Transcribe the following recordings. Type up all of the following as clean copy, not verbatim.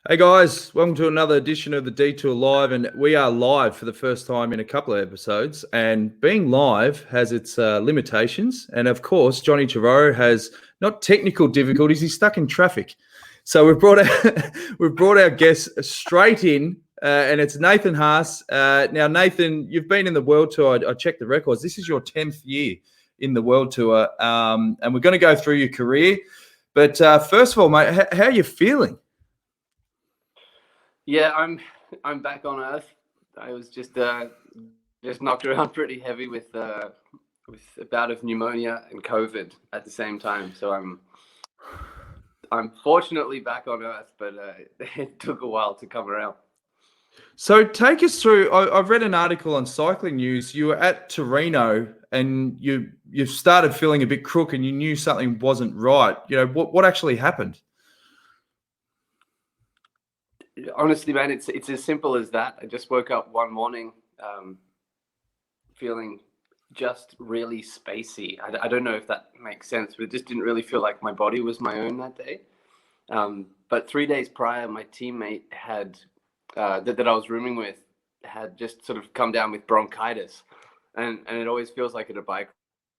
Hey guys, welcome to another edition of the Detour Live, and we are live for the first time in a couple of episodes. And being live has its limitations, and of course, Johnny Trevorrow has not technical difficulties; he's stuck in traffic. So we've brought our guest straight in, and it's Nathan Haas. Now, Nathan, you've been in the World Tour. I checked the records. This is your 10th year in the World Tour, and we're going to go through your career. But first of all, mate, how are you feeling? Yeah, I'm back on Earth. I was just knocked around pretty heavy with a bout of pneumonia and COVID at the same time. So I'm fortunately back on Earth, but it took a while to come around. So take us through. I've read an article on Cycling News. You were at Torino and you started feeling a bit crook, and you knew something wasn't right. You know what actually happened? Honestly, man, it's as simple as that. I just woke up one morning feeling just really spacey. I don't know if that makes sense, but it just didn't really feel like my body was my own that day. But 3 days prior, my teammate had that I was rooming with had just sort of come down with bronchitis, and it always feels like at a bike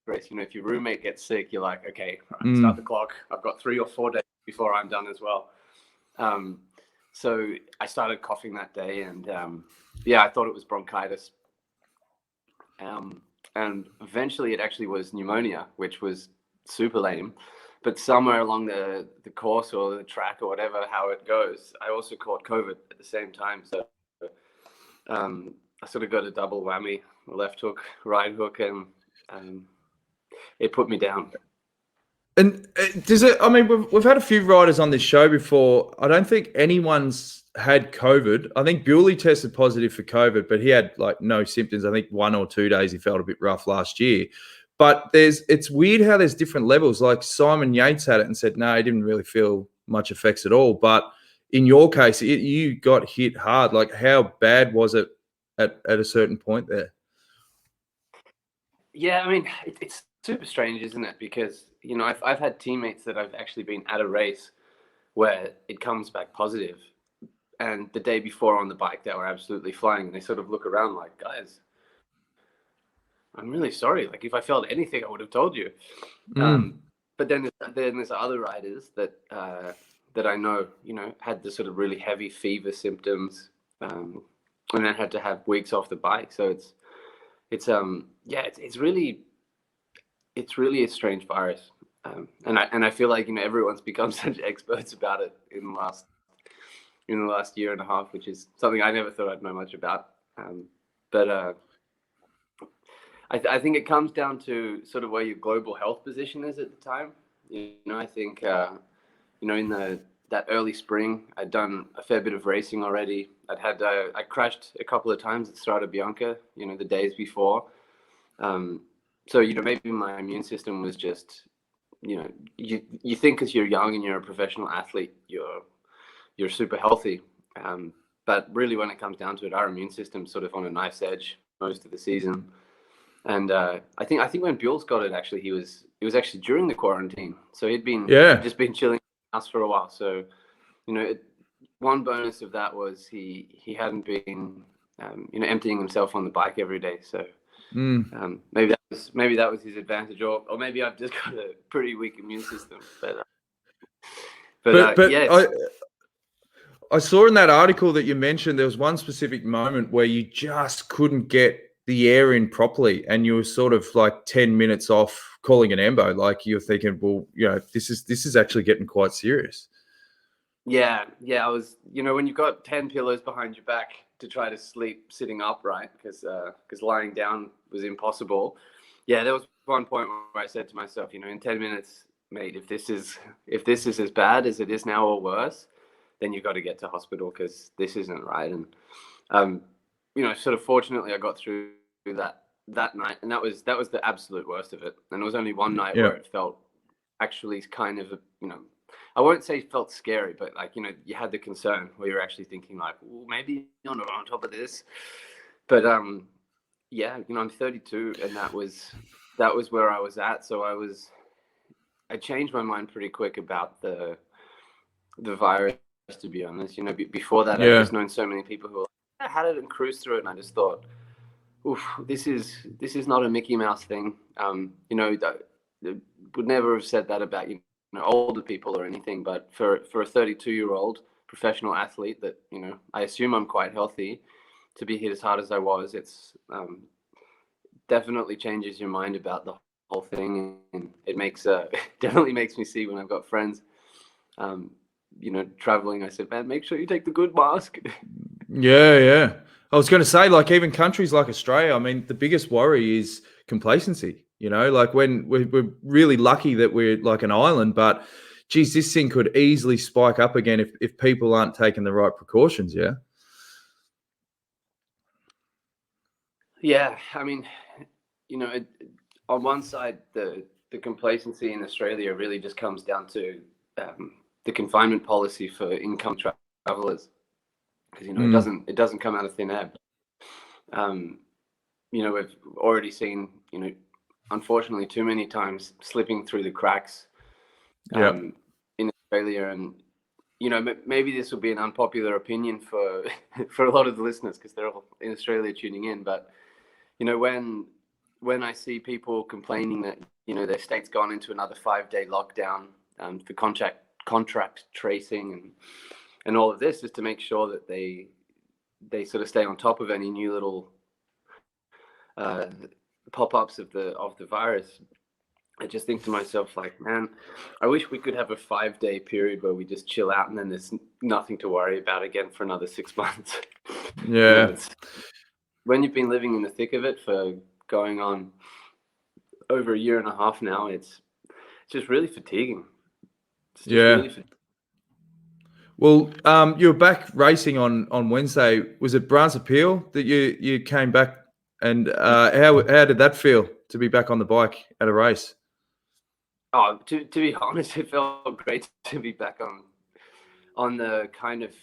race, you know, if your roommate gets sick, you're like, okay, right, start the clock. I've got 3 or 4 days before I'm done as well. So I started coughing that day, and I thought it was bronchitis. And eventually it actually was pneumonia, which was super lame. But somewhere along the course or the track or whatever, how it goes, I also caught COVID at the same time. So I sort of got a double whammy, left hook, right hook, and it put me down. And does it? I mean, we've had a few riders on this show before. I don't think anyone's had COVID. I think Bewley tested positive for COVID, but he had like no symptoms. I think 1 or 2 days he felt a bit rough last year. But it's weird how there's different levels. Like Simon Yates had it and said, no, he didn't really feel much effects at all. But in your case, you got hit hard. Like, how bad was it at a certain point there? Yeah, I mean, it's super strange, isn't it? Because, you know, I've had teammates that I've actually been at a race where it comes back positive, and the day before on the bike they were absolutely flying, and they sort of look around like, guys, I'm really sorry. Like, if I felt anything, I would have told you. But then there's other riders that that I know, you know, had the sort of really heavy fever symptoms, and then had to have weeks off the bike. So it's really a strange virus, and I feel like, you know, everyone's become such experts about it in the last year and a half, which is something I never thought I'd know much about. But I think it comes down to sort of where your global health position is at the time. You know, I think you know, in that early spring, I'd done a fair bit of racing already. I crashed a couple of times at Strada Bianca, you know, the days before. So, you know, maybe my immune system was just, you know, you think because you're young and you're a professional athlete, you're super healthy. But really, when it comes down to it, our immune system's sort of on a knife's edge most of the season. And I think when Buell's got it, actually, it was actually during the quarantine. So he'd just been chilling in the house for a while. So, you know, one bonus of that was he hadn't been you know, emptying himself on the bike every day. So maybe that was his advantage, or maybe I've just got a pretty weak immune system. But yeah. I saw in that article that you mentioned there was one specific moment where you just couldn't get the air in properly, and you were sort of like 10 minutes off calling an embo. Like, you're thinking, well, you know, this is actually getting quite serious. Yeah. I was, you know, when you've got 10 pillows behind your back to try to sleep sitting upright, because lying down was impossible. Yeah, there was one point where I said to myself, you know, in 10 minutes, mate, if this is as bad as it is now or worse, then you've got to get to hospital, because this isn't right. And you know, sort of fortunately, I got through that night, and that was the absolute worst of it. And it was only one night where it felt actually kind of, you know, I won't say it felt scary, but like, you know, you had the concern where you're actually thinking like, well, maybe you're not on top of this. But yeah, you know, I'm 32, and that was where I was at. So I changed my mind pretty quick about the virus to be honest. Before that, Yeah. I've just known so many people who had it and cruised through it, and I just thought, oof, this is not a Mickey Mouse thing. Would never have said that about older people or anything, but for a 32-year-old professional athlete that I assume I'm quite healthy, to be hit as hard as I was, it's definitely changes your mind about the whole thing, and it makes definitely makes me see when I've got friends traveling. I said, man, make sure you take the good mask. Yeah. I was going to say, like, even countries like Australia, I mean, the biggest worry is complacency. Like when we're really lucky that we're like an island, but geez, this thing could easily spike up again if people aren't taking the right precautions. Yeah. Yeah, I mean, on one side, the complacency in Australia really just comes down to the confinement policy for income travelers, because it doesn't come out of thin air. We've already seen unfortunately too many times slipping through the cracks in Australia, and maybe this will be an unpopular opinion for for a lot of the listeners because they're all in Australia tuning in, but when I see people complaining that their state's gone into another 5-day lockdown for contract tracing and all of this, just to make sure that they sort of stay on top of any new little pop-ups of the virus, I just think to myself, like, man, I wish we could have a 5-day period where we just chill out and then there's nothing to worry about again for another 6 months. Yeah. When you've been living in the thick of it for going on over a year and a half now, it's just really fatiguing. Well, you were back racing on Wednesday. Was it Brant's Appeal that you came back, and how did that feel to be back on the bike at a race? Oh, to be honest, it felt great to be back on the kind of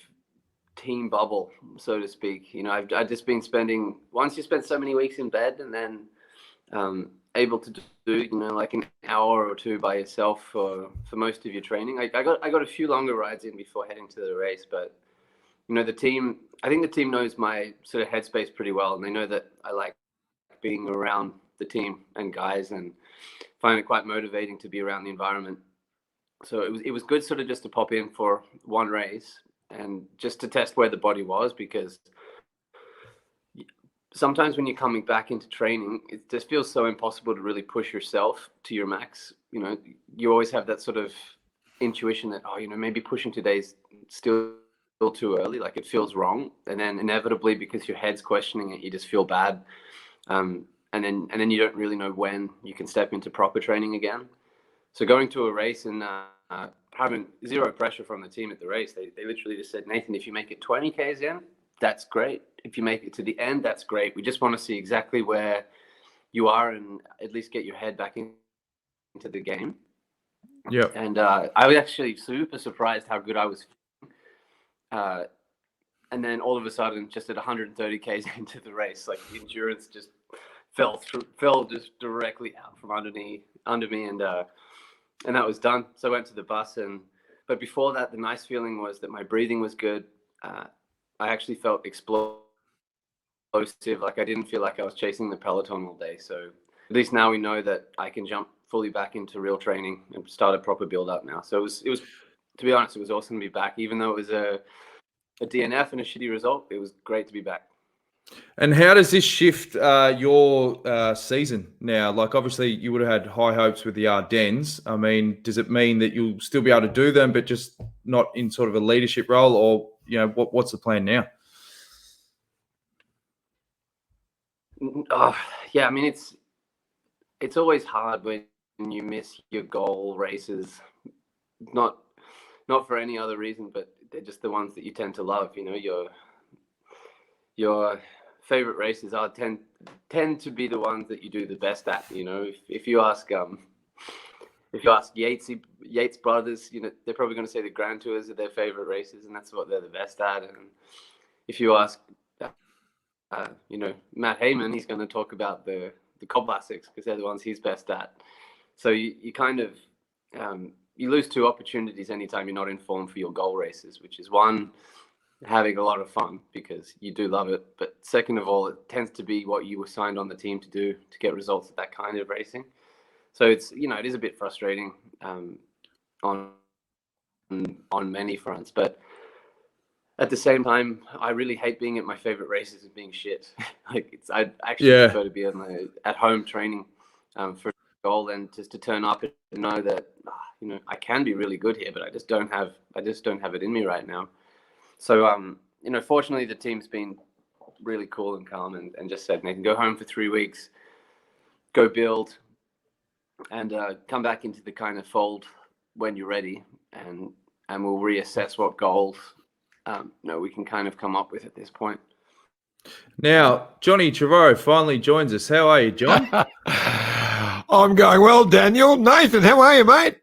team bubble, so to speak. I've just been spending, once you spend so many weeks in bed and then able to do like an hour or two by yourself for most of your training. I got a few longer rides in before heading to the race, but I think the team knows my sort of headspace pretty well, and they know that I like being around the team and guys, and find it quite motivating to be around the environment. So it was good sort of just to pop in for one race and just to test where the body was, because sometimes when you're coming back into training, it just feels so impossible to really push yourself to your max. You always have that sort of intuition that, maybe pushing today's still too early, like it feels wrong. And then inevitably, because your head's questioning it, you just feel bad. And then you don't really know when you can step into proper training again. So going to a race and having zero pressure from the team at the race, they literally just said, Nathan, if you make it 20 Ks in, that's great. If you make it to the end, that's great. We just want to see exactly where you are and at least get your head back into the game. Yeah. And I was actually super surprised how good I was. And then all of a sudden, just at 130 Ks into the race, like the endurance just fell just directly out from under me, and that was done. So I went to the bus, but before that, the nice feeling was that my breathing was good. I actually felt explosive. Like I didn't feel like I was chasing the peloton all day. So at least now we know that I can jump fully back into real training and start a proper build up now. So it was, to be honest, it was awesome to be back, even though it was a DNF and a shitty result. It was great to be back. And how does this shift your season now? Like, obviously, you would have had high hopes with the Ardennes. I mean, does it mean that you'll still be able to do them, but just not in sort of a leadership role, or what's the plan now? Yeah, I mean, it's always hard when you miss your goal races, not for any other reason, but they're just the ones that you tend to love. Your favorite races tend to be the ones that you do the best at. If you ask Yates brothers, they're probably going to say the Grand Tours are their favorite races, and that's what they're the best at. And if you ask Matt Heyman, he's going to talk about the Cobb Classics because they're the ones he's best at. So you kind of you lose two opportunities anytime you're not in form for your goal races, which is one, having a lot of fun because you do love it, but second of all, it tends to be what you were signed on the team to do to get results at that kind of racing. So it's, it is a bit frustrating on many fronts, but at the same time, I really hate being at my favorite races and being shit. I'd actually prefer to be at home training for a goal than just to turn up and know that I can be really good here, but I just don't have it in me right now. So fortunately the team's been really cool and calm and just said, Nathan, go home for 3 weeks, go build, and come back into the kind of fold when you're ready, and we'll reassess what goals we can kind of come up with at this point. Now, Johnny Trevorrow finally joins us. How are you, John? I'm going well, Daniel. Nathan, how are you, mate?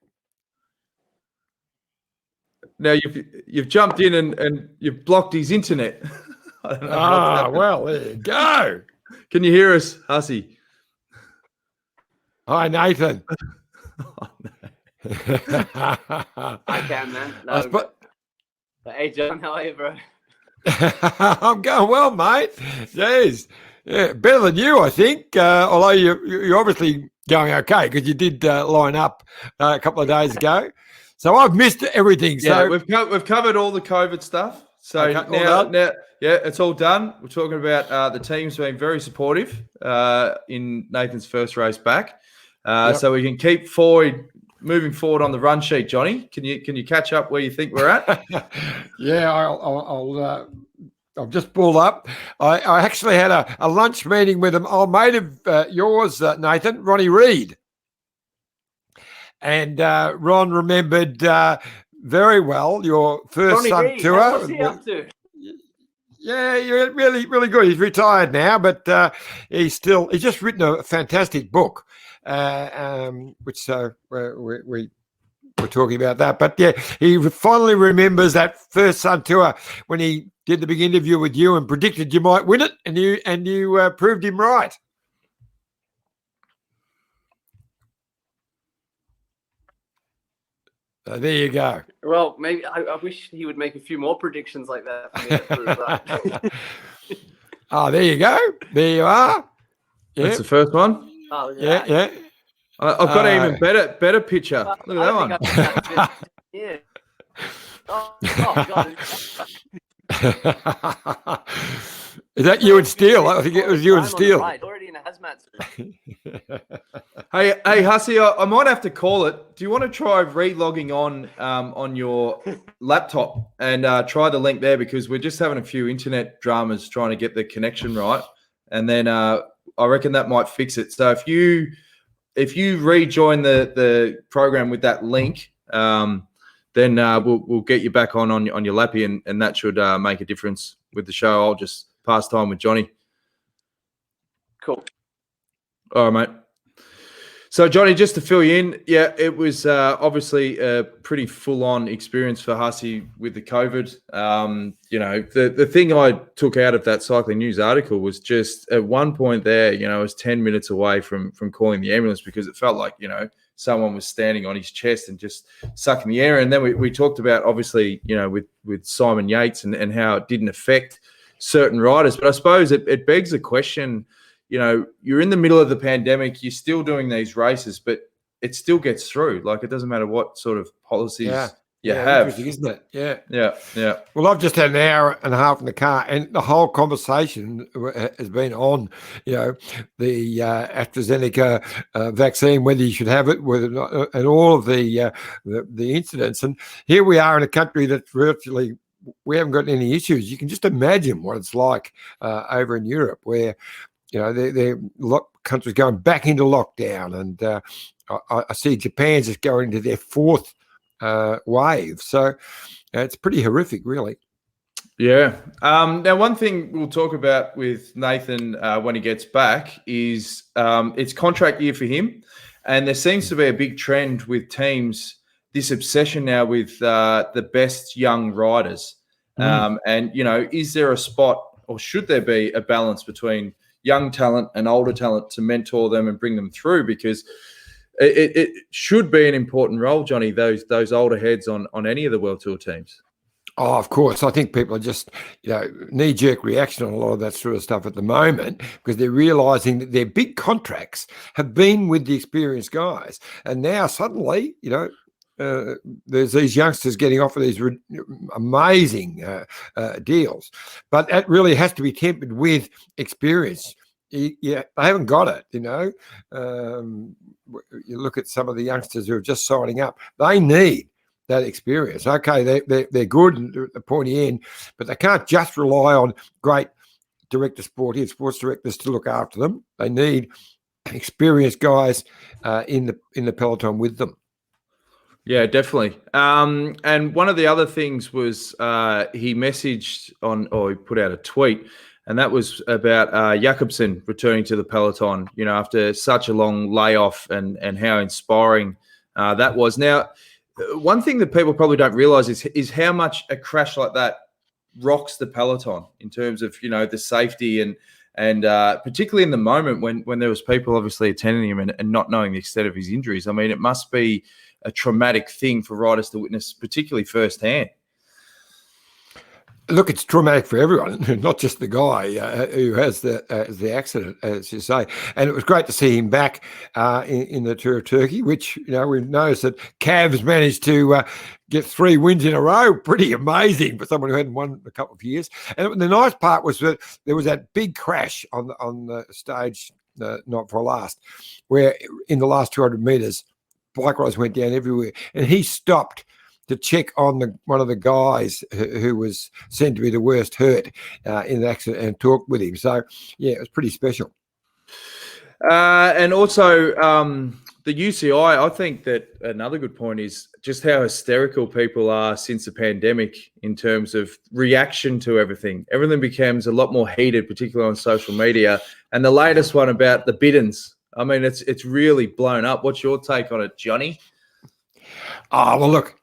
Now you've jumped in and you've blocked his internet. I don't know well, there you go. Can you hear us, Hussey? Hi, Nathan. Oh, no. I can, man. No, hey, John, how are you, bro? I'm going well, mate. Jeez. Yeah, better than you, I think. Although you're obviously going okay because you did line up a couple of days ago. So I've missed everything. Yeah, so we've covered all the COVID stuff. So now, it's all done. We're talking about the team's been very supportive in Nathan's first race back. So we can keep moving forward on the run sheet. Johnny, can you catch up where you think we're at? Yeah, I'll just pull up. I actually had a lunch meeting with an old mate of yours, Nathan, Ronnie Reid. And Ron remembered very well your first Sun Tour. What's he up to? Yeah, you're really, really good. He's retired now, but he's just written a fantastic book, which we're talking about that. But yeah, he finally remembers that first Sun Tour when he did the big interview with you and predicted you might win it, and you proved him right. So there you go. Well, maybe I wish he would make a few more predictions like that for me to prove right. Oh, there you go. There you are. Yep. That's the first one. Oh, yeah. I've got an even better picture. Look at that one. Yeah. Oh God. Is that you and Steele? I think it was you and Steele. Right, already in a hazmat suit. Hey, Hussey, I might have to call it. Do you want to try re-logging on your laptop and try the link there, because we're just having a few internet dramas trying to get the connection right, and then I reckon that might fix it. So if you rejoin the program with that link, then we'll get you back on your lappy, and that should make a difference with the show. I'll just pass time with Johnny. Cool. All right, mate. So, Johnny, just to fill you in, yeah, it was obviously a pretty full-on experience for Hussey with the COVID. The thing I took out of that Cycling News article was just at one point there, I was 10 minutes away from calling the ambulance, because it felt like, someone was standing on his chest and just sucking the air. And then we talked about, obviously, with Simon Yates and how it didn't affect certain riders. But I suppose it begs the question, you're in the middle of the pandemic, you're still doing these races, but it still gets through. Like, it doesn't matter what sort of policies you have. Interesting, isn't it? Yeah. Well, I've just had an hour and a half in the car, and the whole conversation has been on, the AstraZeneca vaccine, whether you should have it, whether not, and all of the incidents. And here we are in a country that's virtually, we haven't got any issues. You can just imagine what it's like over in Europe, where countries going back into lockdown, and I see Japan's just going into their fourth wave. So it's pretty horrific, really. Yeah. Now, one thing we'll talk about with Nathan when he gets back is it's contract year for him, and there seems to be a big trend with teams, this obsession now with the best young riders. And, is there a spot, or should there be a balance between young talent and older talent to mentor them and bring them through? Because it should be an important role, Johnny, those older heads on any of the World Tour teams. Oh, of course. I think people are just, knee-jerk reaction on a lot of that sort of stuff at the moment because they're realising that their big contracts have been with the experienced guys. And now suddenly, there's these youngsters getting offered these amazing deals. But that really has to be tempered with experience. Yeah, they haven't got it, You look at some of the youngsters who are just signing up. They need that experience. Okay, they're good at the pointy end, but they can't just rely on great sports directors to look after them. They need experienced guys in the peloton with them. Yeah, definitely. And one of the other things was he messaged he put out a tweet, and that was about Jakobsen returning to the peloton, after such a long layoff and how inspiring that was. Now, one thing that people probably don't realize is how much a crash like that rocks the peloton in terms of, the safety and particularly in the moment when there was people obviously attending him and not knowing the extent of his injuries. I mean, it must be a traumatic thing for riders to witness, particularly firsthand. Look, it's traumatic for everyone, not just the guy who has the accident, as you say. And it was great to see him back in the Tour of Turkey, which, we've noticed that Cav's managed to get 3 wins in a row. Pretty amazing for someone who hadn't won in a couple of years. And the nice part was that there was that big crash on the stage, not for last, where in the last 200 metres, bike riders went down everywhere. And he stopped to check on one of the guys who was said to be the worst hurt in the accident and talked with him. So, yeah, it was pretty special. And also the UCI, I think that another good point is just how hysterical people are since the pandemic in terms of reaction to everything. Everything becomes a lot more heated, particularly on social media. And the latest one about the Biddens, I mean, it's really blown up. What's your take on it, Johnny? Oh, well, look,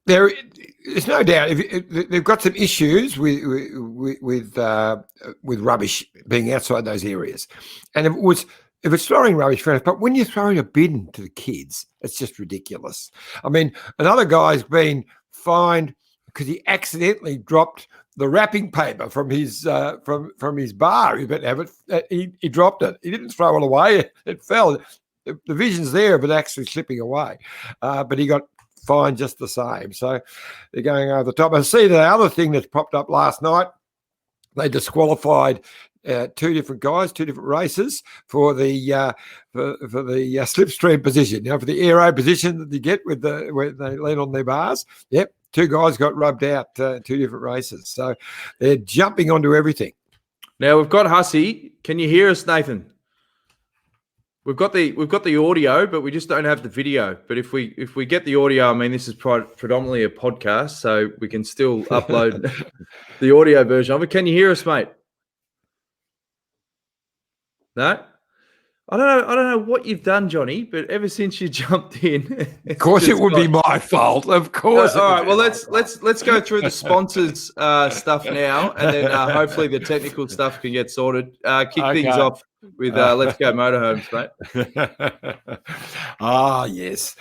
there's no doubt they've got some issues with rubbish being outside those areas. And if it's throwing rubbish, fair enough, but when you're throwing a bin to the kids, it's just ridiculous. I mean, another guy's been fined because he accidentally dropped the wrapping paper from his from his bar. He meant to have it. He dropped it. He didn't throw it away. It fell. The vision's there, but actually slipping away. But he got fined just the same. So they're going over the top. I see the other thing that's popped up last night. They disqualified 2 different guys, 2 different races for the slipstream position. For the aero position that you get where they lean on their bars. Yep, 2 guys got rubbed out 2 different races. So they're jumping onto everything. Now we've got Hussey. Can you hear us, Nathan? We've got the audio, but we just don't have the video. But if we get the audio, I mean, this is predominantly a podcast, so we can still upload the audio version of it. Can you hear us, mate? No? I don't know what you've done, Johnny, but ever since you jumped in, of course it would be my fault. Of course. All right. Well, let's go through the sponsors stuff now, and then hopefully the technical stuff can get sorted. Kick things off with Let's Go Motorhomes, mate. Yes.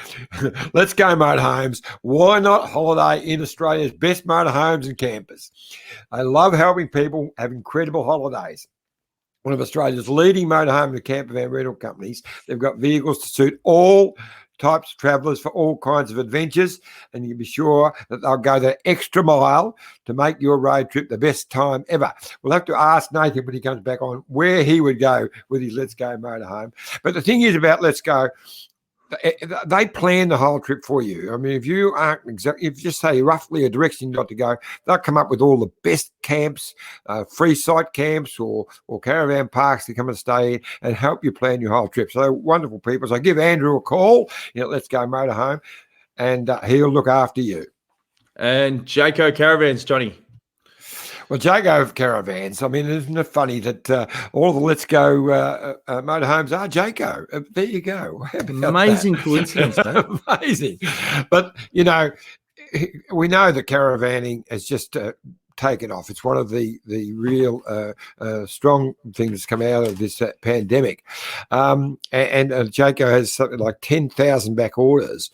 Let's Go Motorhomes. Why not holiday in Australia's best motorhomes and campers? I love helping people have incredible holidays. One of Australia's leading motorhome and camper van rental companies. They've got vehicles to suit all types of travellers for all kinds of adventures, and you can be sure that they'll go the extra mile to make your road trip the best time ever. We'll have to ask Nathan when he comes back on where he would go with his Let's Go motorhome. But the thing is about Let's Go, they plan the whole trip for you. I mean, if you just say roughly a direction you've got to go, they'll come up with all the best camps, free site camps or caravan parks to come and stay in and help you plan your whole trip. So they're wonderful people. So give Andrew a call, Let's Go Motorhome, and he'll look after you. And Jayco Caravans, Johnny. Well, Jayco Caravans, I mean, isn't it funny that all the Let's Go motorhomes are Jayco? There you go. Amazing coincidence, mate. Amazing. But, we know that caravanning has just taken off. It's one of the real strong things that's come out of this pandemic. And Jayco has something like 10,000 back orders.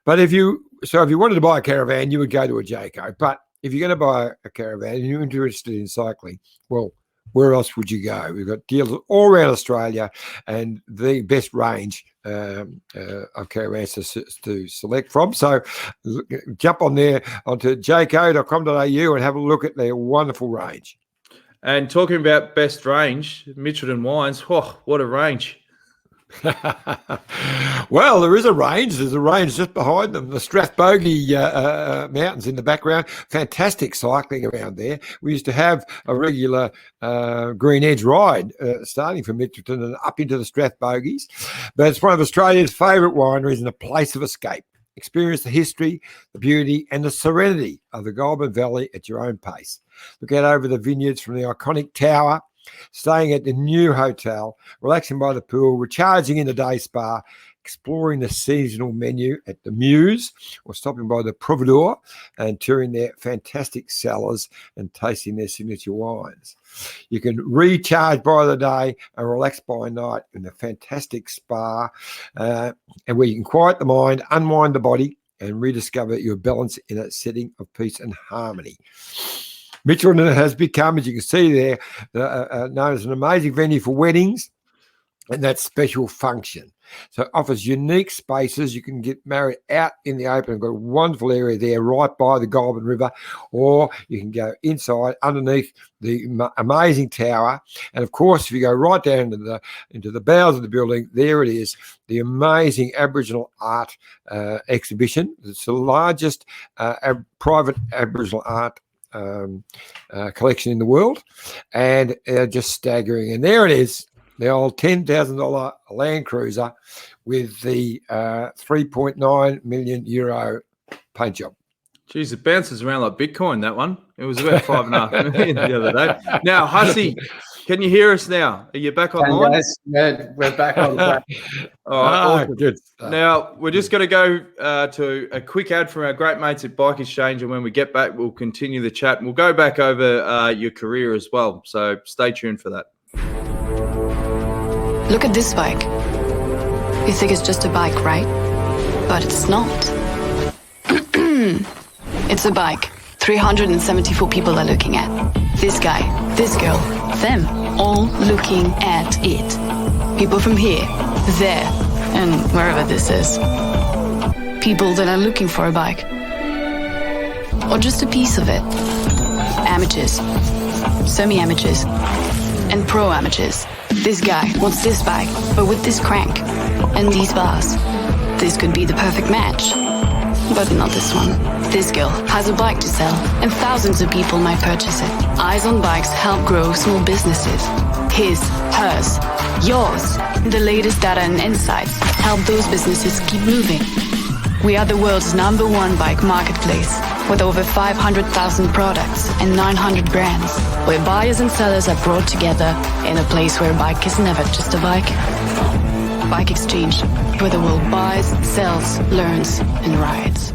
But if you wanted to buy a caravan, you would go to a Jayco. But if you're going to buy a caravan and you're interested in cycling, well, where else would you go? We've got dealers all around Australia and the best range of caravans to select from. So jump on there onto jayco.com.au and have a look at their wonderful range. And talking about best range, Mitchelton Wines, what a range. Well, there is a range. There's a range just behind them. The Strathbogie Mountains in the background. Fantastic cycling around there. We used to have a regular Green Edge ride starting from Mitchelton and up into the Strathbogies. But it's one of Australia's favourite wineries and a place of escape. Experience the history, the beauty and the serenity of the Goulburn Valley at your own pace. Look out over the vineyards from the iconic tower, staying at the new hotel, relaxing by the pool, recharging in the day spa, exploring the seasonal menu at the Muse, or stopping by the Providore and touring their fantastic cellars and tasting their signature wines. You can recharge by the day and relax by night in the fantastic spa, and where you can quiet the mind, unwind the body, and rediscover your balance in a setting of peace and harmony. Mitchelton has become, as you can see there, known as an amazing venue for weddings and that special function. So it offers unique spaces. You can get married out in the open. We've got a wonderful area there right by the Goulburn River, or you can go inside underneath the amazing tower. And of course, if you go right down into the bowels of the building, there it is, the amazing Aboriginal art exhibition. It's the largest private Aboriginal art collection in the world, and just staggering. And there it is, the old $10,000 Land Cruiser with the 3.9 million euro paint job. Geez, it bounces around like Bitcoin, that one. It was about 5.5 million the other day. Now, Hussey, can you hear us now? Are you back online? Yes, we're back on track. All right, awesome. Good. Now, we're just going to go to a quick ad from our great mates at Bike Exchange, and when we get back, we'll continue the chat, and we'll go back over your career as well. So stay tuned for that. Look at this bike. You think it's just a bike, right? But it's not. It's a bike 374 people are looking at. This guy, this girl, them, all looking at it. People from here, there, and wherever this is. People that are looking for a bike. Or just a piece of it. Amateurs, semi-amateurs, and pro-amateurs. This guy wants this bike, but with this crank and these bars. This could be the perfect match. But not this one. This girl has a bike to sell, and thousands of people might purchase it. Eyes on Bikes help grow small businesses. His, hers, yours. The latest data and insights help those businesses keep moving. We are the world's #1 bike marketplace, with over 500,000 products and 900 brands, where buyers and sellers are brought together in a place where a bike is never just a bike. Bike Exchange, where the world buys, sells, learns, and rides.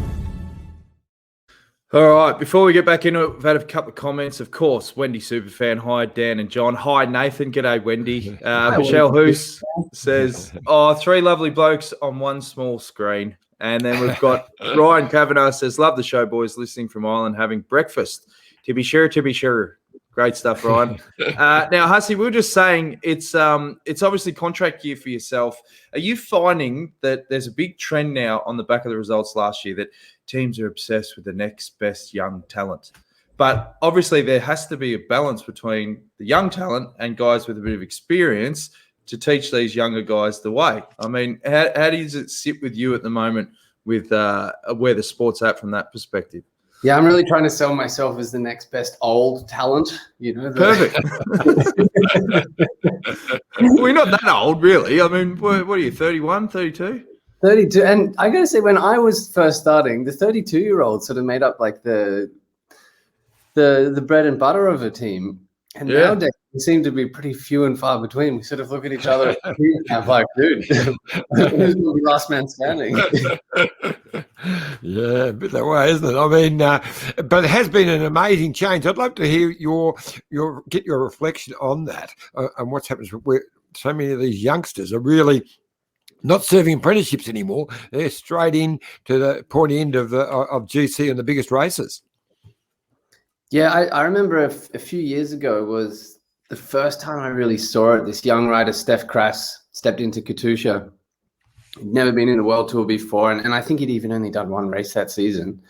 All right, before we get back into it, we've had a couple of comments. Of course, Wendy Superfan, hi Dan and John. Hi Nathan, g'day Wendy. Michelle Hoos says, 3 lovely blokes on one small screen. And then we've got Ryan Kavanagh says, love the show, boys, listening from Ireland, having breakfast. To be sure, to be sure. Great stuff, Ryan. Now, Hussey, we were just saying it's obviously contract year for yourself. Are you finding that there's a big trend now on the back of the results last year that teams are obsessed with the next best young talent? But obviously there has to be a balance between the young talent and guys with a bit of experience to teach these younger guys the way. I mean, how does it sit with you at the moment with where the sport's at from that perspective? Yeah, I'm really trying to sell myself as the next best old talent. Perfect. We're not that old, really. I mean, what are you, 31, 32? 32. And I got to say, when I was first starting, the 32-year-olds sort of made up like the bread and butter of a team. And Yeah. nowadays, they seem to be pretty few and far between. We sort of look at each other and I'm like, dude, who's going to be last man standing? Yeah, a bit that way, isn't it? I mean, but it has been an amazing change. I'd love to hear your reflection on that and what's happened. Where so many of these youngsters are really not serving apprenticeships anymore. They're straight in to the pointy end of GC and the biggest races. Yeah, I remember a few years ago was the first time I really saw it. This young rider, Steph Kras, stepped into Katusha. He'd never been in a World Tour before, and I think he'd even only done one race that season,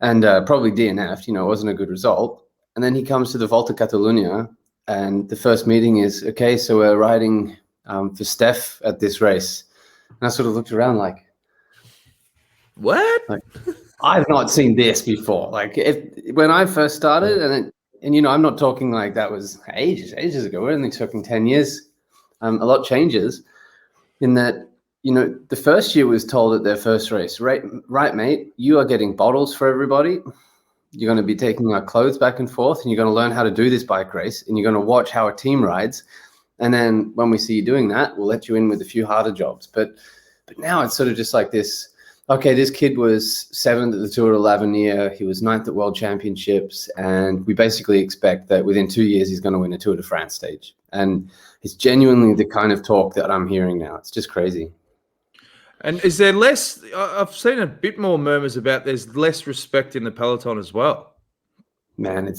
and probably DNF'd. It wasn't a good result. And then he comes to the Volta Catalunya, and the first meeting is, okay, so we're riding for Steph at this race. And I sort of looked around like, What? like I've not seen this before. Like when I first started, and I'm not talking like that was ages ago. We're only talking 10 years. A lot changes in that, the first year was told at their first race, right, mate, you are getting bottles for everybody. You're going to be taking our clothes back and forth, and you're going to learn how to do this bike race, and you're going to watch how a team rides. And then when we see you doing that, we'll let you in with a few harder jobs. But now it's sort of just like this. Okay, this kid was 7th at the Tour de l'Avenir. He was 9th at World Championships. And we basically expect that within 2 years, he's going to win a Tour de France stage. And it's genuinely the kind of talk that I'm hearing now. It's just crazy. And is there less, I've seen a bit more murmurs about there's less respect in the peloton as well. Man,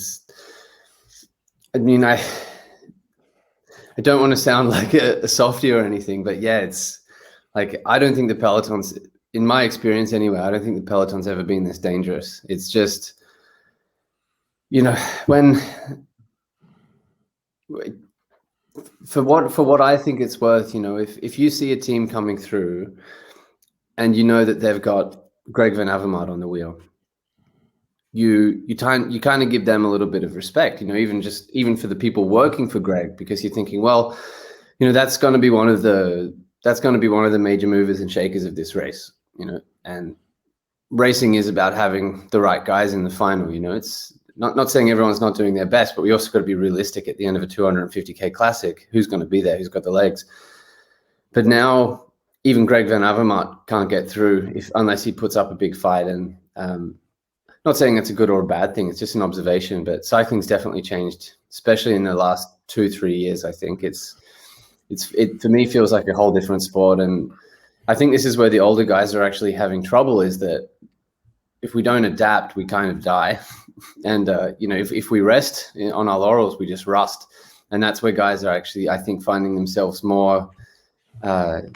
I don't want to sound like a softie or anything, but yeah, it's like, I don't think the peloton's, in my experience anyway, I don't think the peloton's ever been this dangerous. It's just, for what I think it's worth, if you see a team coming through and you know that they've got Greg Van Avermaet on the wheel, you kind of give them a little bit of respect, even for the people working for Greg, because you're thinking, well, that's going to be one of the major movers and shakers of this race, and racing is about having the right guys in the final. It's not saying everyone's not doing their best, but we also got to be realistic at the end of a 250K classic. Who's going to be there? Who's got the legs? But now even Greg Van Avermaet can't get through unless he puts up a big fight. And not saying it's a good or a bad thing. It's just an observation, but cycling's definitely changed, especially in the last 2-3 years. I think it for me feels like a whole different sport. And I think this is where the older guys are actually having trouble, is that if we don't adapt, we kind of die. And, if we rest on our laurels, we just rust. And that's where guys are actually, I think, finding themselves more in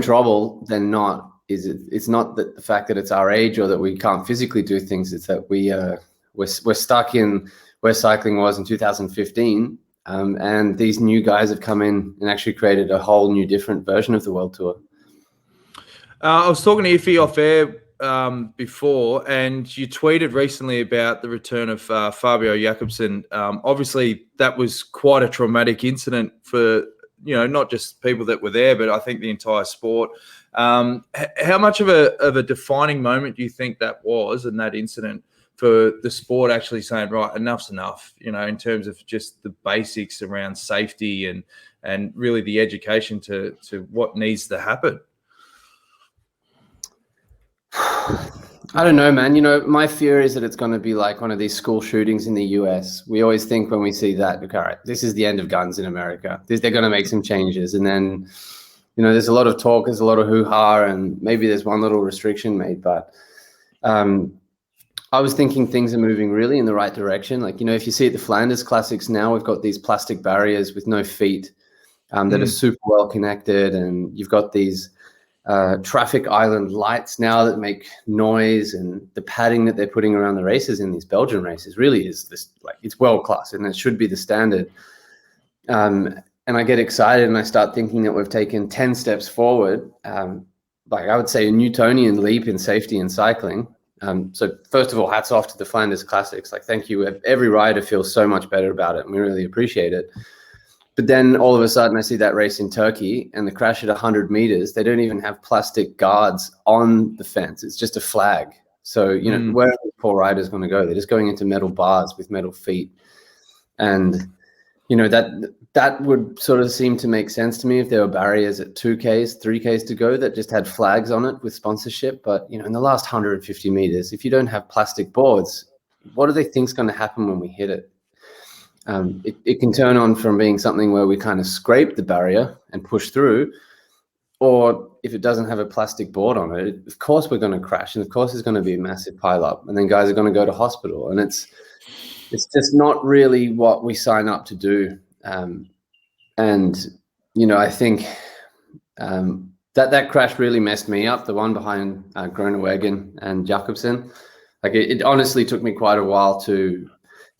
trouble than not. It's not that the fact that it's our age or that we can't physically do things. It's that we're stuck in where cycling was in 2015. And these new guys have come in and actually created a whole new different version of the World Tour. I was talking to Iffy off air before, and you tweeted recently about the return of Fabio Jakobsen. Obviously, that was quite a traumatic incident for, not just people that were there, but I think the entire sport. How much of a defining moment do you think that was, and that incident, for the sport actually saying, right, enough's enough, in terms of just the basics around safety and really the education to what needs to happen? I don't know, man. My fear is that it's going to be like one of these school shootings in the US. We always think when we see that, all right, this is the end of guns in America. They're going to make some changes. And then, there's a lot of talk, there's a lot of hoo-ha, and maybe there's one little restriction made. But I was thinking things are moving really in the right direction. Like, if you see at the Flanders Classics now, we've got these plastic barriers with no feet that are super well connected. And you've got these traffic island lights now that make noise, and the padding that they're putting around the races in these Belgian races really is this, like, it's world class, and it should be the standard. And I get excited and I start thinking that we've taken 10 steps forward. Like, I would say a Newtonian leap in safety in cycling. So first of all, hats off to the Flanders Classics. Like, thank you. Every rider feels so much better about it, and we really appreciate it. But then all of a sudden I see that race in Turkey, and the crash at 100 meters, they don't even have plastic guards on the fence. It's just a flag. So, where are the poor riders going to go? They're just going into metal bars with metal feet. And that would sort of seem to make sense to me if there were barriers at 2Ks, 3Ks to go that just had flags on it with sponsorship. But, in the last 150 meters, if you don't have plastic boards, what do they think is going to happen when we hit it? It can turn on from being something where we kind of scrape the barrier and push through, or if it doesn't have a plastic board on it, of course we're going to crash, and of course there's going to be a massive pileup, and then guys are going to go to hospital, and it's just not really what we sign up to do. I think that crash really messed me up, the one behind Groenewegen and Jacobsen. Like it honestly took me quite a while to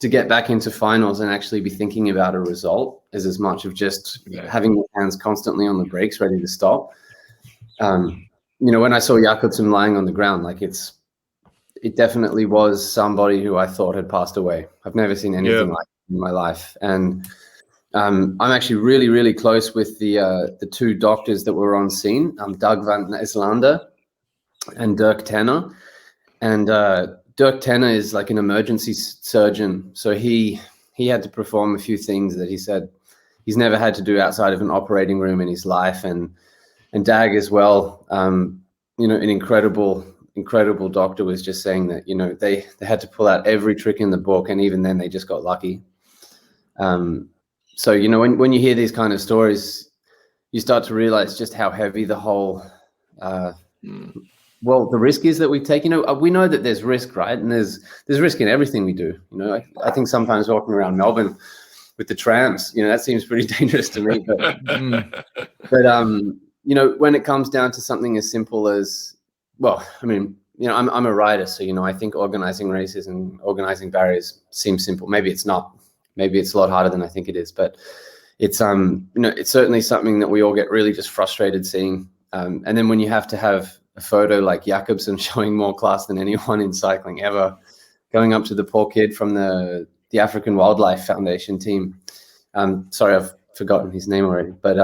get back into finals and actually be thinking about a result as much of just having your hands constantly on the brakes, ready to stop. When I saw Jacobsen lying on the ground, like it definitely was somebody who I thought had passed away. I've never seen anything like it in my life. And I'm actually really, really close with the two doctors that were on scene, Doug van Islander and Dirk Tenner. And Dirk Tenner is like an emergency surgeon. So he had to perform a few things that he said he's never had to do outside of an operating room in his life. And Dag as well, an incredible doctor, was just saying that, they had to pull out every trick in the book. And even then they just got lucky. So, when you hear these kind of stories, you start to realize just how heavy the whole, the risk is that we take. We know that there's risk, right? And there's risk in everything we do. I think sometimes walking around Melbourne with the trams, that seems pretty dangerous to me. But when it comes down to something as simple as, I'm a rider, so, I think organizing races and organizing barriers seems simple. Maybe it's not. Maybe it's a lot harder than I think it is, but it's it's certainly something that we all get really just frustrated seeing. And then when you have to have a photo like Jacobsen showing more class than anyone in cycling ever, going up to the poor kid from the African Wildlife Foundation team. Sorry, I've forgotten his name already, but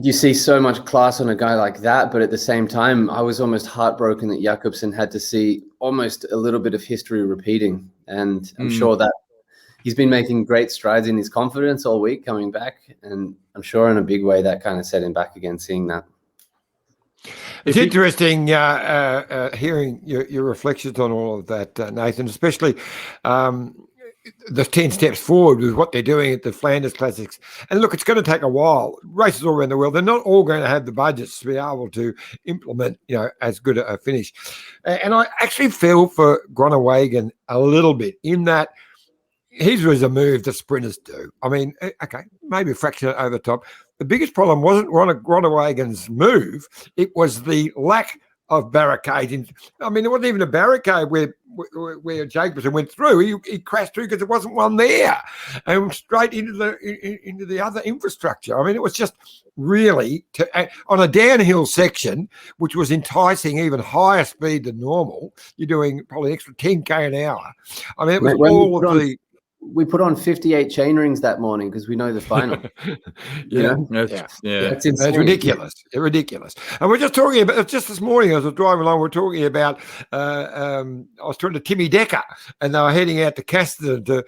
you see so much class on a guy like that, but at the same time, I was almost heartbroken that Jacobsen had to see almost a little bit of history repeating. And I'm sure that he's been making great strides in his confidence all week coming back. And I'm sure in a big way that kind of set him back again, seeing that. It's interesting hearing your reflections on all of that, Nathan, especially the 10 steps forward with what they're doing at the Flanders Classics. And look, it's going to take a while. Races all around the world, they're not all going to have the budgets to be able to implement, as good a finish. And I actually feel for Groenewegen a little bit in that his was a move that sprinters do. I mean, okay, maybe a fraction over the top. The biggest problem wasn't Groenewegen's move. It was the lack of barricade. I mean, there wasn't even a barricade where Jacobsen went through. He crashed through because there wasn't one there, and straight into the other infrastructure. I mean, it was just really on a downhill section, which was enticing even higher speed than normal. You're doing probably an extra 10k an hour. I mean, it was all of the. We put on 58 chain rings that morning because we know the final. Yeah. It's insane. It's ridiculous. It's ridiculous. And we're just talking about, just this morning as I was driving along, we're talking about, I was talking to Timmy Decker, and they were heading out to Castor to,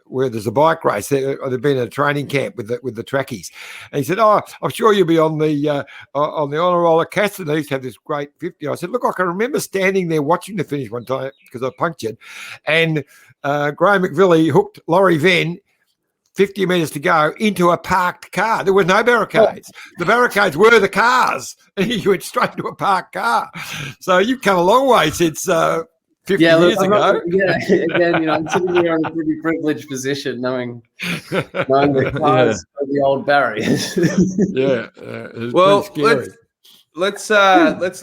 where there's a bike race. They've been at a training camp with the trackies, and he said, "Oh, I'm sure you'll be on the honour roll at Castor. They used to have this great 50." I said, "Look, I can remember standing there watching the finish one time because I punctured, and Graham McVilly hooked Laurie Venn 50 metres to go into a parked car. There were no barricades. The barricades were the cars, and he went straight into a parked car. So you've come a long way since." 50 years ago. Again, I'm sitting here in a pretty privileged position, knowing the cars of the old barriers. Well, let's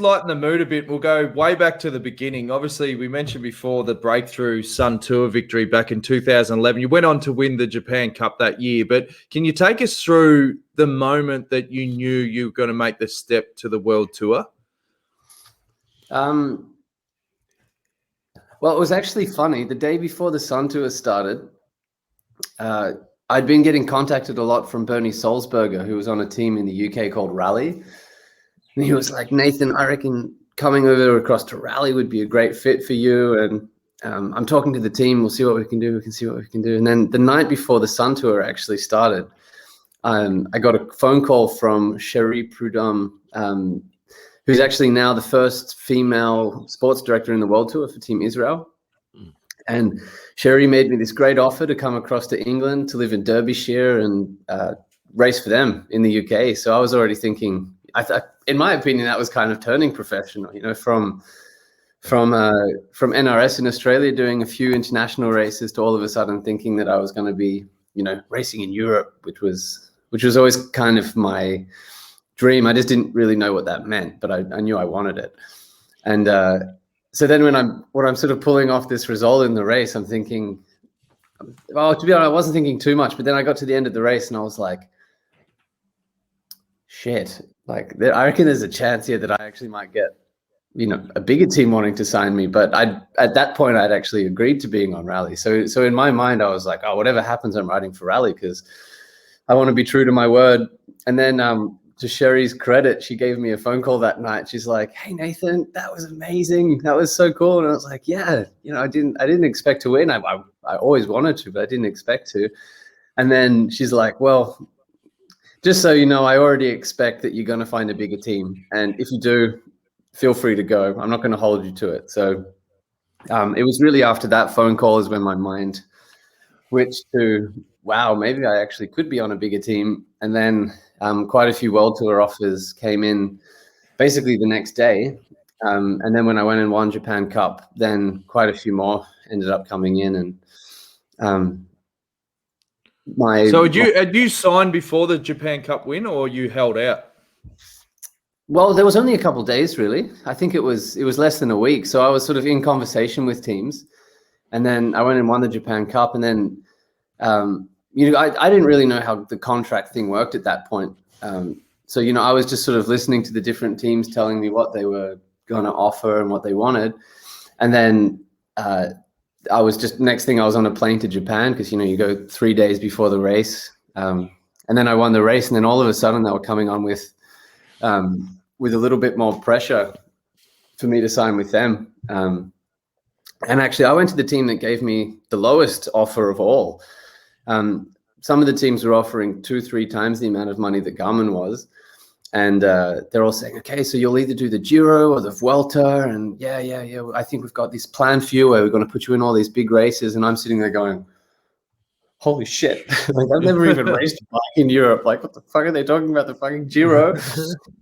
lighten the mood a bit. We'll go way back to the beginning. Obviously, we mentioned before the breakthrough Sun Tour victory back in 2011. You went on to win the Japan Cup that year, but can you take us through the moment that you knew you were going to make the step to the World Tour? Well, it was actually funny. The day before the Sun Tour started, I'd been getting contacted a lot from Bernie Salzberger, who was on a team in the UK called Rally. And he was like, "Nathan, I reckon coming over across to Rally would be a great fit for you." And I'm talking to the team. We'll see what we can do. We can see what we can do. And then the night before the Sun Tour actually started, I got a phone call from Cherie Prudhomme, who's actually now the first female sports director in the World Tour for Team Israel. And Cherie made me this great offer to come across to England to live in Derbyshire and race for them in the UK. So I was already thinking, in my opinion, that was kind of turning professional, from NRS in Australia doing a few international races to all of a sudden thinking that I was going to be, racing in Europe, which was always kind of my dream. I just didn't really know what that meant, but I knew I wanted it. And so then when I'm sort of pulling off this result in the race, I'm thinking, well, to be honest, I wasn't thinking too much, but then I got to the end of the race and I was like, shit, like I reckon there's a chance here that I actually might get, a bigger team wanting to sign me. But at that point, I'd actually agreed to being on Rally. So in my mind, I was like, oh, whatever happens, I'm riding for Rally because I want to be true to my word. And then to Cherie's credit, she gave me a phone call that night. She's like, hey, Nathan, that was amazing. That was so cool. And I was like, yeah, I didn't expect to win. I always wanted to, but I didn't expect to. And then she's like, well, just so you know, I already expect that you're going to find a bigger team. And if you do, feel free to go. I'm not going to hold you to it. So it was really after that phone call is when my mind switched to, wow, maybe I actually could be on a bigger team. And then quite a few World Tour offers came in basically the next day. And then when I went and won Japan Cup, then quite a few more ended up coming in. And So had you signed before the Japan Cup win, or you held out? Well, there was only a couple of days, really. I think it was less than a week. So I was sort of in conversation with teams, and then I went and won the Japan Cup. And then, I didn't really know how the contract thing worked at that point. So I was just sort of listening to the different teams telling me what they were going to offer and what they wanted. And then I was just, next thing I was on a plane to Japan because, you go 3 days before the race. And then I won the race, and then all of a sudden they were coming on with a little bit more pressure for me to sign with them. And actually I went to the team that gave me the lowest offer of all. Some of the teams were offering 2-3 times the amount of money that Garmin was. And they're all saying, okay, so you'll either do the Giro or the Vuelta. And yeah, I think we've got this plan for you where we're going to put you in all these big races. And I'm sitting there going, holy shit. Like, I've never even raced a bike in Europe. Like, what the fuck are they talking about? The fucking Giro?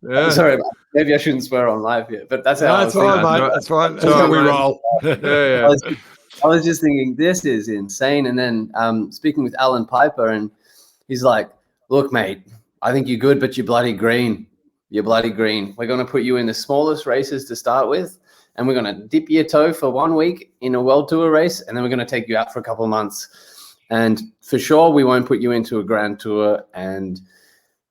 Yeah. Sorry, maybe I shouldn't swear on live here, but that's how I was thinking. Mate. That's fine. That's how we roll. Yeah. I was just thinking, this is insane. And then speaking with Alan Piper, and he's like, look, mate, I think you're good, but you're bloody green. You're bloody green. We're going to put you in the smallest races to start with, and we're going to dip your toe for 1 week in a World Tour race, and then we're going to take you out for a couple of months. And for sure, we won't put you into a Grand Tour, and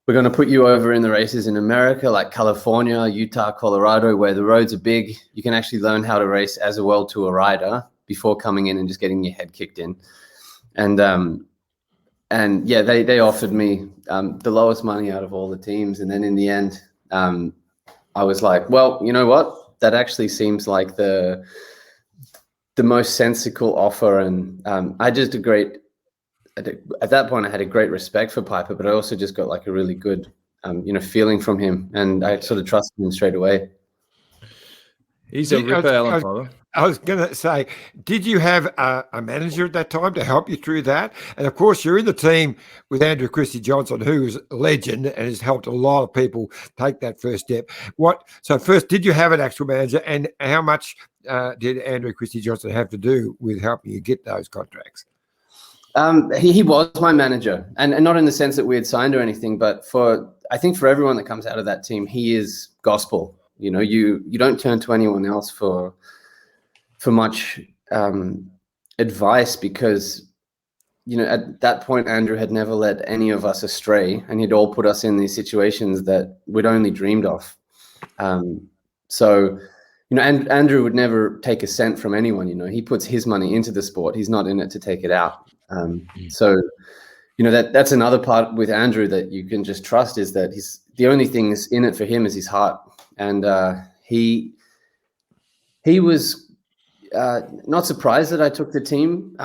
we're going to put you over in the races in America, like California, Utah, Colorado, where the roads are big. You can actually learn how to race as a World Tour rider before coming in and just getting your head kicked in. And yeah, they offered me the lowest money out of all the teams. And then in the end, I was like, well, you know what? That actually seems like the most sensible offer. And I just at that point, I had a great respect for Piper, but I also just got like a really good, feeling from him, and I sort of trusted him straight away. He's a ripper, Alan Piper. I was going to say, did you have a manager at that time to help you through that? And of course, you're in the team with Andrew Christie Johnson, who is a legend and has helped a lot of people take that first step. So first, did you have an actual manager, and how much did Andrew Christie Johnson have to do with helping you get those contracts? He was my manager, and not in the sense that we had signed or anything, but I think for everyone that comes out of that team, he is gospel. You don't turn to anyone else for much advice, because at that point Andrew had never led any of us astray, and he'd all put us in these situations that we'd only dreamed of. So Andrew would never take a cent from anyone. He puts his money into the sport. He's not in it to take it out. So that's another part with Andrew that you can just trust, is that the only thing in it for him is his heart. And he was not surprised that I took the team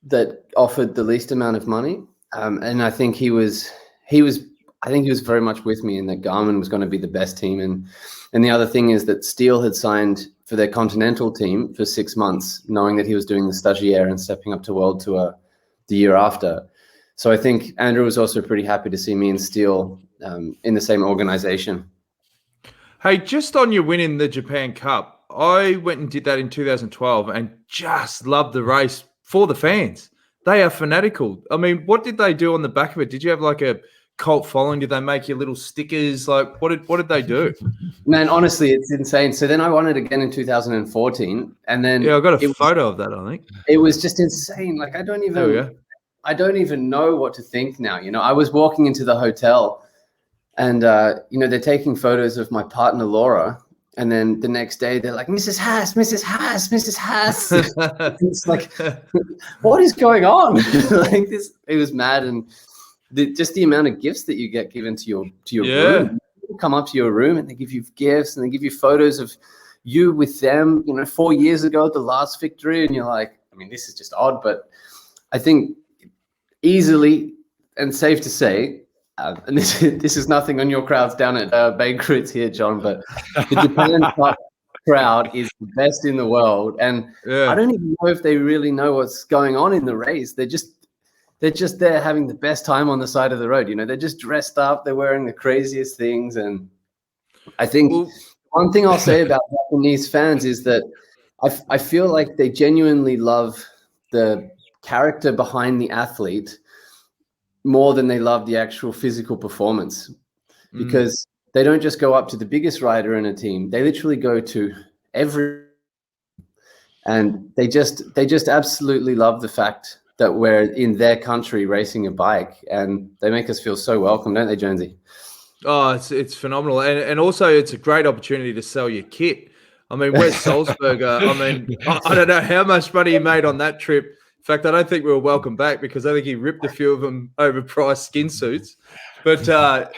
that offered the least amount of money, and I think he was very much with me in that Garmin was going to be the best team, and the other thing is that Steele had signed for their continental team for 6 months, knowing that he was doing the stagiaire and stepping up to World Tour the year after. So I think Andrew was also pretty happy to see me and Steele in the same organization. Hey, just on your win in the Japan Cup, I went and did that in 2012 and just loved the race for the fans. They are fanatical. I mean, what did they do on the back of it? Did you have like a cult following? Did they make you little stickers? Like, what did they do? Man, honestly, it's insane. So then I won it again in 2014, and then I got a photo of that. I think it was just insane. Like I don't even know what to think now. I was walking into the hotel, and they're taking photos of my partner Laura, and then the next day they're like, Mrs. Haas, Mrs. Haas, Mrs. Haas. It's like, what is going on? Like this, it was mad, and just the amount of gifts that you get given to your room. People come up to your room and they give you gifts and they give you photos of you with them, 4 years ago at the last victory, and you're like, I mean, this is just odd, but I think easily and safe to say, and this is nothing on your crowds down at Bankroots here, John, but the Japan crowd is the best in the world, and I don't even know if they really know what's going on in the race. They're just there having the best time on the side of the road. They're just dressed up. They're wearing the craziest things. And I think one thing I'll say about Japanese fans is that I feel like they genuinely love the character behind the athlete more than they love the actual physical performance, because they don't just go up to the biggest rider in a team. They literally go to every, and they just absolutely love the fact that we're in their country racing a bike, and they make us feel so welcome, don't they, Jonesy? Oh, it's phenomenal. And also it's a great opportunity to sell your kit. I mean, Wes Salzberger, I don't know how much money he made on that trip. In fact, I don't think we were welcome back because I think he ripped a few of them overpriced skin suits. But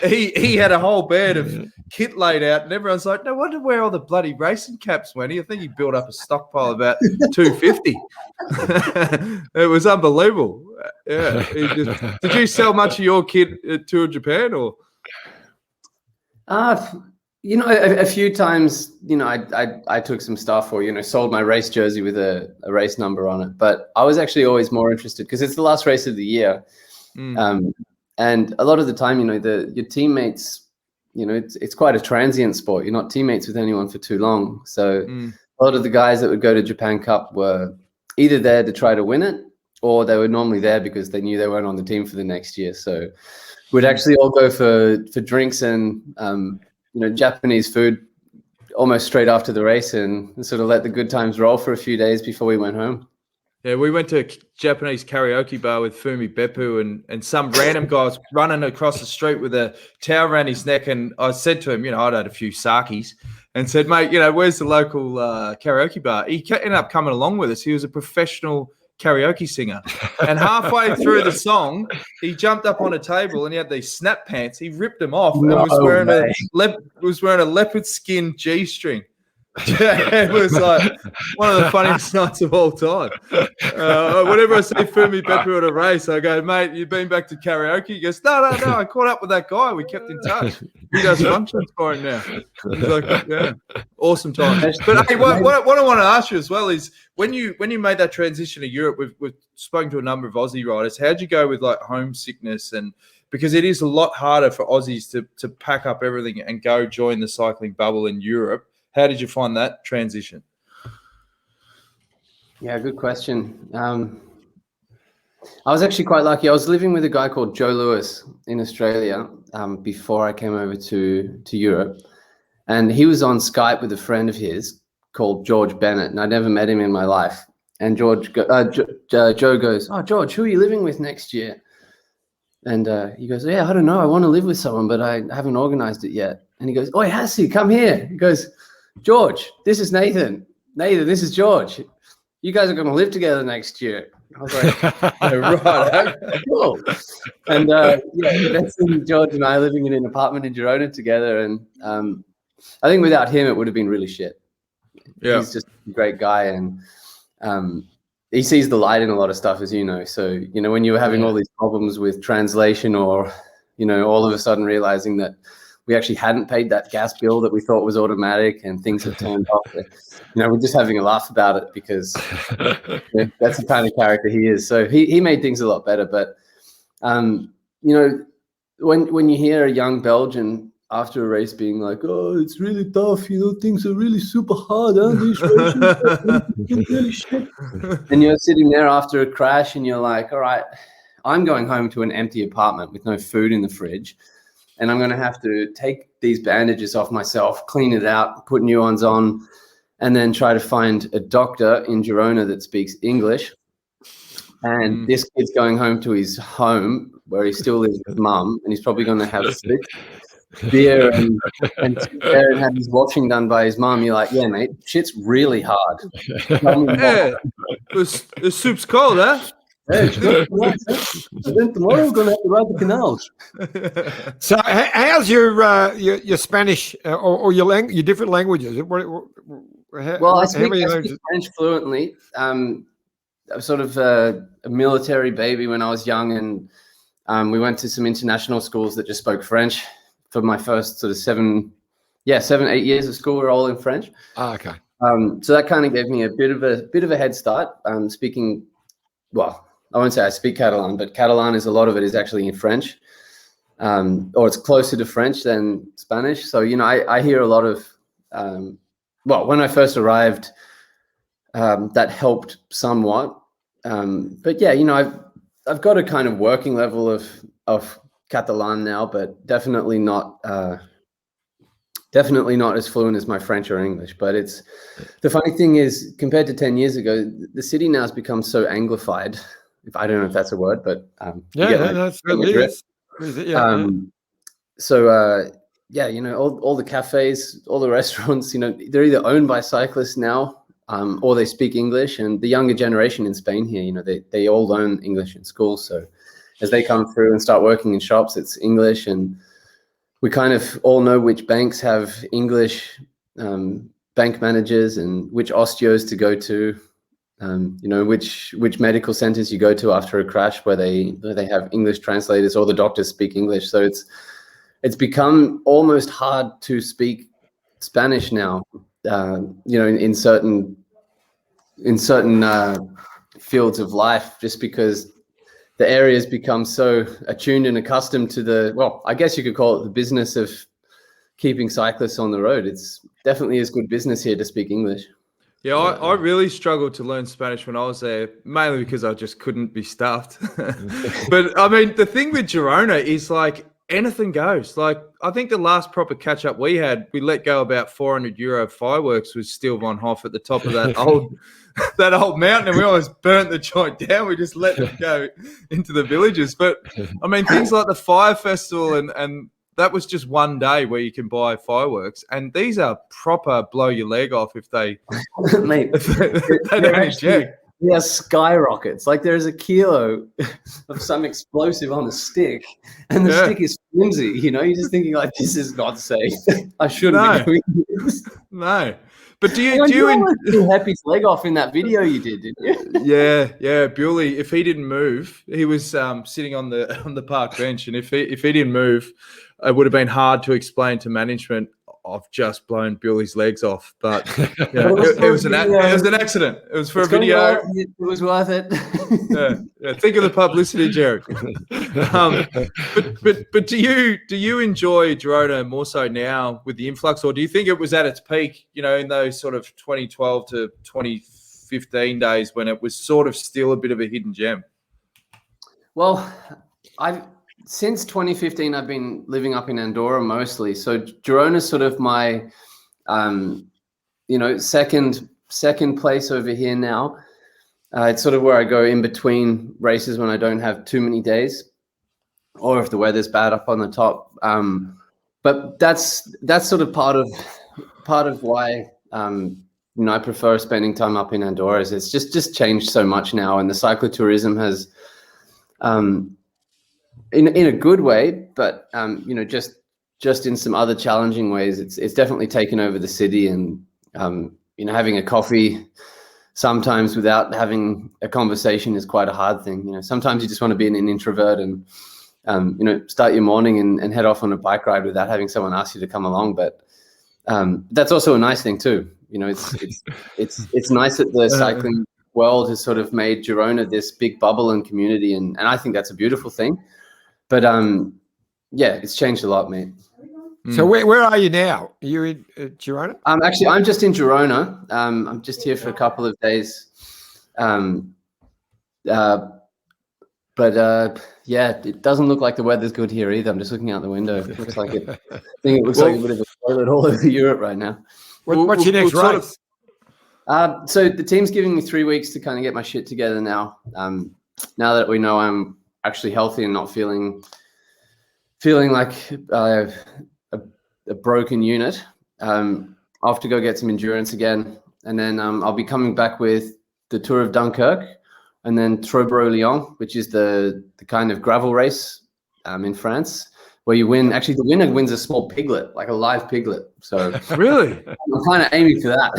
he had a whole bed of kit laid out, and everyone's like, no wonder where all the bloody racing caps went. I think he built up a stockpile of about 250. It was unbelievable. Yeah. Did you sell much of your kit at Tour of Japan, or? A few times, I took some stuff or, sold my race jersey with a race number on it. But I was actually always more interested because it's the last race of the year. And a lot of the time, your teammates, it's quite a transient sport. You're not teammates with anyone for too long. So a lot of the guys that would go to Japan Cup were either there to try to win it, or they were normally there because they knew they weren't on the team for the next year. So we'd actually all go for drinks and, Japanese food almost straight after the race, and sort of let the good times roll for a few days before we went home. Yeah, we went to a Japanese karaoke bar with Fumi Beppu, and some random guy was running across the street with a towel around his neck. And I said to him, I'd had a few sakis, and said, mate, where's the local karaoke bar? He ended up coming along with us. He was a professional karaoke singer. And halfway through the song, he jumped up on a table and he had these snap pants. He ripped them off and was wearing a leopard skin G-string. It was like one of the funniest nights of all time. Whenever I see Fumi Beppu at a race, I go, mate, you've been back to karaoke? He goes, no, I caught up with that guy. We kept in touch. He does functions for him now. He's like, yeah, awesome time. But hey, what I want to ask you as well is when you made that transition to Europe, we've spoken to a number of Aussie riders. How'd you go with like homesickness? And because it is a lot harder for Aussies to pack up everything and go join the cycling bubble in Europe. How did you find that transition? Yeah, good question. I was actually quite lucky. I was living with a guy called Joe Lewis in Australia before I came over to Europe. And he was on Skype with a friend of his called George Bennett. And I'd never met him in my life. And Joe goes, oh, George, who are you living with next year? And he goes, yeah, I don't know. I want to live with someone, but I haven't organized it yet. And he goes, oh, Hassie, come here. He goes, George, this is Nathan. Nathan, this is George. You guys are going to live together next year. I was like, right, cool. And that's George and I living in an apartment in Girona together. And I think without him, it would have been really shit. He's just a great guy, and he sees the light in a lot of stuff, as you know. So, when you were having all these problems with translation, or, all of a sudden realizing that we actually hadn't paid that gas bill that we thought was automatic and things had turned off, we're just having a laugh about it because that's the kind of character he is. So he made things a lot better. But, when you hear a young Belgian after a race being like, oh, it's really tough, things are really super hard, these races really shit. And you're sitting there after a crash and you're like, all right, I'm going home to an empty apartment with no food in the fridge, and I'm going to have to take these bandages off myself, clean it out, put new ones on, and then try to find a doctor in Girona that speaks English. And this kid's going home to his home where he still lives with mum, and he's probably going to have beer and sit there and have his washing done by his mum. You're like, yeah, mate, shit's really hard. Yeah, the soup's cold, huh? Then tomorrow we're going to have to ride the canals. So, how's your Spanish or your different languages? I speak French fluently. I was sort of a military baby when I was young, and we went to some international schools that just spoke French. For my first sort of 7, 8 years of school, we're all in French. Oh, okay. So that kind of gave me a bit of a head start. Speaking, well, I won't say I speak Catalan, but Catalan a lot of it is actually in French, or it's closer to French than Spanish. So I hear a lot of. When I first arrived, that helped somewhat. But yeah, I've got a kind of working level of Catalan now, but definitely not as fluent as my French or English. But it's the funny thing is, compared to 10 years ago, the city now has become so Anglified. If I don't know if that's a word, but that's really is. All the cafes, all the restaurants, they're either owned by cyclists now, or they speak English. And the younger generation in Spain here, they all learn English in school, so as they come through and start working in shops, it's English, and we kind of all know which banks have English bank managers and which osteos to go to, which medical centers you go to after a crash where they have English translators or the doctors speak English. So it's become almost hard to speak Spanish now, in certain fields of life, just because the area has become so attuned and accustomed to I guess you could call it the business of keeping cyclists on the road. It's definitely is good business here to speak English. Yeah, I really struggled to learn Spanish when I was there, mainly because I just couldn't be stuffed. But I mean, the thing with Girona is like anything goes. Like, I think the last proper catch up we had, we let go about €400 fireworks with Steel von Hoff at the top of that old mountain, and we almost burnt the joint down. We just let them go into the villages. But I mean, things like the fire festival and that was just one day where you can buy fireworks, and these are proper blow your leg off if they mate they don't eject. Yeah, skyrockets. Like there's a kilo of some explosive on a stick, and the stick is flimsy. You're just thinking like, this is not safe. I shouldn't be doing this. No. But do you Happy's leg off in that video you did, didn't you? Yeah. Bewley, if he didn't move, he was sitting on the park bench, and if he didn't move, it would have been hard to explain to management. I've just blown Bewley's legs off, but it was an accident. It was for a video. It was worth it. yeah. Think of the publicity, Jared. But do you enjoy Girona more so now with the influx, or do you think it was at its peak? In those sort of 2012 to 2015 days when it was sort of still a bit of a hidden gem. Well, since 2015, I've been living up in Andorra mostly. So Girona's sort of my, second place over here now. It's sort of where I go in between races when I don't have too many days, or if the weather's bad up on the top. But that's sort of part of why I prefer spending time up in Andorra. Is it's just changed so much now, and the cyclotourism has. In a good way, but just in some other challenging ways, it's definitely taken over the city, and having a coffee sometimes without having a conversation is quite a hard thing. Sometimes you just want to be an introvert and, start your morning and head off on a bike ride without having someone ask you to come along. But that's also a nice thing too. It's nice that the cycling world has sort of made Girona this big bubble and community. And I think that's a beautiful thing. But it's changed a lot, mate. So where are you now? Are you in Girona? I'm just in Girona. I'm just here for a couple of days. It doesn't look like the weather's good here either. I'm just looking out the window. It looks like it. I think it looks like a bit of a toilet all over Europe right now. What's your next race? So the team's giving me 3 weeks to kind of get my shit together now. Now that we know I'm actually healthy and not feeling like a broken unit, I'll have to go get some endurance again, and then I'll be coming back with the Tour of Dunkirk, and then Trobro-Lyon, which is the kind of gravel race in France, where you win. Actually, the winner wins a small piglet, like a live piglet. So really, I'm kind of aiming for that.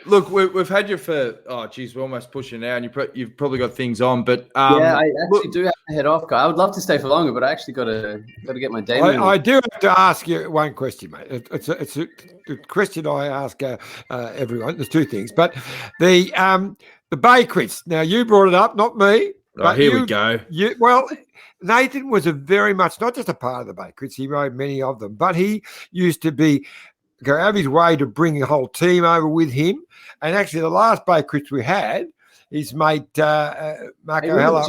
Look, we've had you for we're almost pushing now, and you've probably got things on. But I actually do have to head off, guy. I would love to stay for longer, but I actually got to get my day. I do have to ask you one question, mate. It's a question I ask everyone. There's two things, but the Bay Crits. Now you brought it up, not me. Here we go. Nathan was a very much not just a part of the Bay Crits. He rode many of them, but he used to go out of his way to bring a whole team over with him. And actually, the last Bay Crits we had, his mate Marco Heller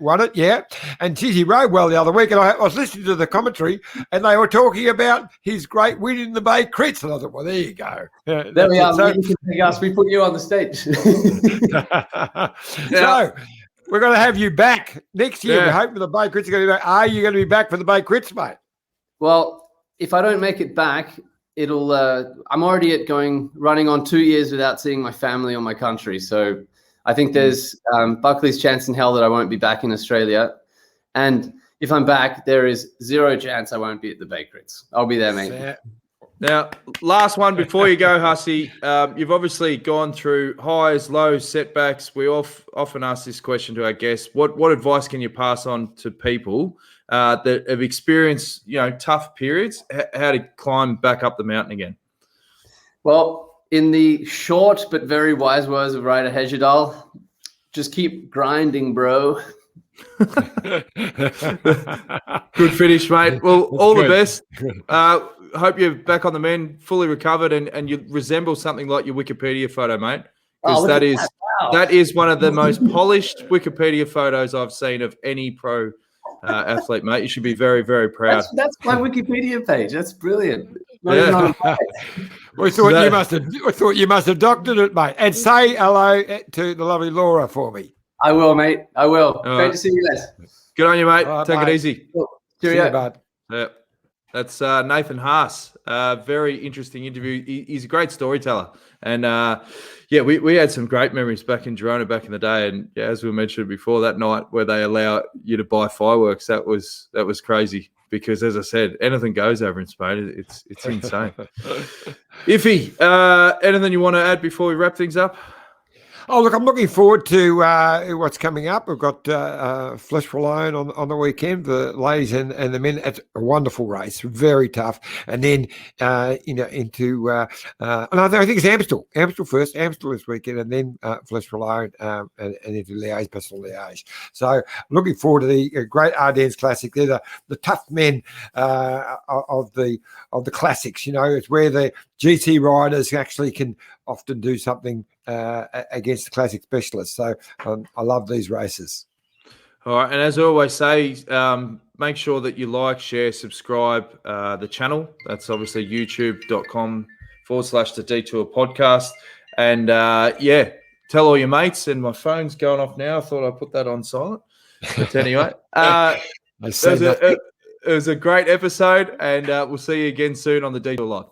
won it, yeah. And he rode well the other week. And I was listening to the commentary, and they were talking about his great win in the Bay Crits. And I thought, well, there you go. Yeah, there we are. We put you on the stage. So we're going to have you back next year. We're hoping the Bay Crits are going to be back. Are you going to be back for the Bay Crits, mate? Well, if I don't make it back, it'll. I'm already running on 2 years without seeing my family or my country. So I think there's Buckley's chance in hell that I won't be back in Australia. And if I'm back, there is zero chance I won't be at the Bay Crits. I'll be there, mate. Now, last one before you go, Hussey. You've obviously gone through highs, lows, setbacks. We often ask this question to our guests. What advice can you pass on to people that have experienced, tough periods, how to climb back up the mountain again? Well, in the short but very wise words of Ryder Hejjedal, just keep grinding, bro. Good finish, mate. Well, all the best. Hope you're back on the mend, fully recovered, and you resemble something like your Wikipedia photo, mate. Because that is one of the most polished Wikipedia photos I've seen of any pro athlete, mate. You should be very, very proud. That's my Wikipedia page. That's brilliant. We thought you must have doctored it, mate. And say hello to the lovely Laura for me. I will, mate. I will. Great to see you guys. Good on you, mate. Take it easy. Cool. See you, bud. Yeah. That's Nathan Haas. Very interesting interview. He's a great storyteller. And, we had some great memories back in Girona back in the day. And, as we mentioned before, that night where they allow you to buy fireworks, that was crazy. Because, as I said, anything goes over in Spain. It's insane. Iffy, anything you want to add before we wrap things up? Oh, look, I'm looking forward to what's coming up. We've got Flesh-Wallone on the weekend, the ladies and the men. It's a wonderful race, very tough. And then, into I think it's Amstel. Amstel first, Amstel this weekend, and then Flesh-Wallone and into Liège, Bastogne Liège. So looking forward to the great Ardennes Classic. They're the tough men of the classics. It's where the GT riders actually can often do something against the classic specialists. So I love these races. All right. And as I always say, make sure that you like, share, subscribe the channel. That's obviously youtube.com/the Detour podcast. And tell all your mates. And my phone's going off now. I thought I'd put that on silent. But anyway, it was a great episode, and we'll see you again soon on the Detour Live.